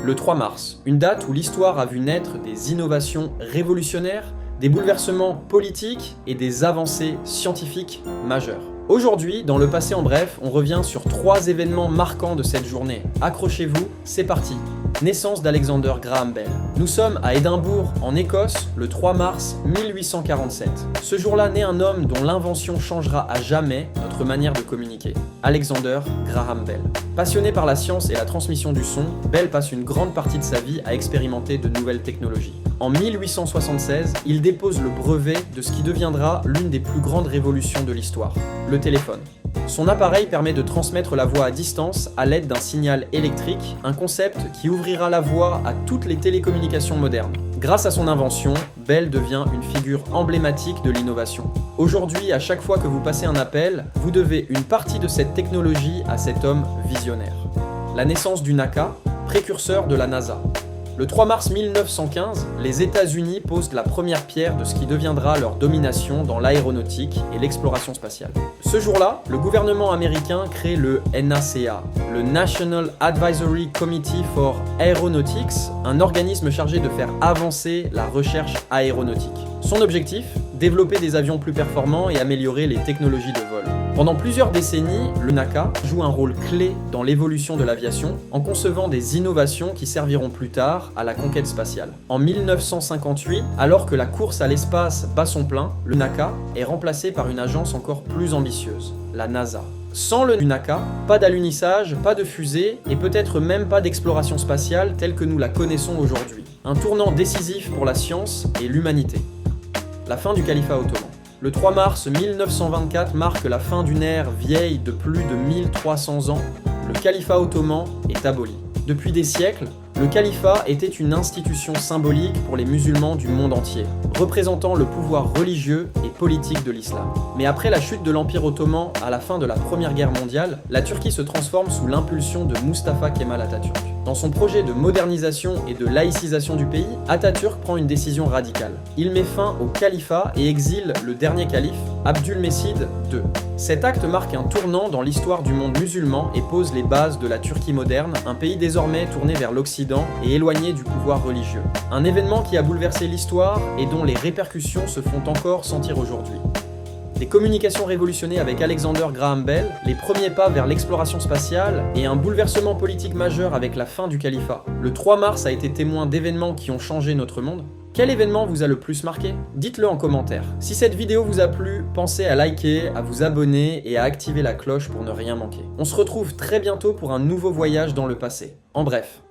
Le 3 mars, une date où l'histoire a vu naître des innovations révolutionnaires, des bouleversements politiques et des avancées scientifiques majeures. Aujourd'hui, dans le passé en bref, on revient sur 3 événements marquants de cette journée. Accrochez-vous, c'est parti. Naissance d'Alexander Graham Bell. Nous sommes à Édimbourg, en Écosse, le 3 mars 1847. Ce jour-là naît un homme dont l'invention changera à jamais notre manière de communiquer. Alexander Graham Bell. Passionné par la science et la transmission du son, Bell passe une grande partie de sa vie à expérimenter de nouvelles technologies. En 1876, il dépose le brevet de ce qui deviendra l'une des plus grandes révolutions de l'histoire, le téléphone. Son appareil permet de transmettre la voix à distance à l'aide d'un signal électrique, un concept qui ouvrira la voie à toutes les télécommunications modernes. Grâce à son invention, Bell devient une figure emblématique de l'innovation. Aujourd'hui, à chaque fois que vous passez un appel, vous devez une partie de cette technologie à cet homme visionnaire. La naissance du NACA, précurseur de la NASA. Le 3 mars 1915, les États-Unis posent la première pierre de ce qui deviendra leur domination dans l'aéronautique et l'exploration spatiale. Ce jour-là, le gouvernement américain crée le NACA, le National Advisory Committee for Aeronautics, un organisme chargé de faire avancer la recherche aéronautique. Son objectif ? Développer des avions plus performants et améliorer les technologies de vol. Pendant plusieurs décennies, le NACA joue un rôle clé dans l'évolution de l'aviation en concevant des innovations qui serviront plus tard à la conquête spatiale. En 1958, alors que la course à l'espace bat son plein, le NACA est remplacé par une agence encore plus ambitieuse, la NASA. Sans le NACA, pas d'alunissage, pas de fusée et peut-être même pas d'exploration spatiale telle que nous la connaissons aujourd'hui. Un tournant décisif pour la science et l'humanité. La fin du califat ottoman. Le 3 mars 1924 marque la fin d'une ère vieille de plus de 1300 ans. Le califat ottoman est aboli. Depuis des siècles, le califat était une institution symbolique pour les musulmans du monde entier, représentant le pouvoir religieux et politique de l'islam. Mais après la chute de l'Empire ottoman à la fin de la Première Guerre mondiale, la Turquie se transforme sous l'impulsion de Mustafa Kemal Atatürk. Dans son projet de modernisation et de laïcisation du pays, Atatürk prend une décision radicale. Il met fin au califat et exile le dernier calife, Abdülmecid II. Cet acte marque un tournant dans l'histoire du monde musulman et pose les bases de la Turquie moderne, un pays désormais tourné vers l'Occident et éloigné du pouvoir religieux. Un événement qui a bouleversé l'histoire et dont les répercussions se font encore sentir aujourd'hui. Des communications révolutionnées avec Alexander Graham Bell, les premiers pas vers l'exploration spatiale et un bouleversement politique majeur avec la fin du califat. Le 3 mars a été témoin d'événements qui ont changé notre monde. Quel événement vous a le plus marqué ? Dites-le en commentaire. Si cette vidéo vous a plu, pensez à liker, à vous abonner et à activer la cloche pour ne rien manquer. On se retrouve très bientôt pour un nouveau voyage dans le passé. En bref.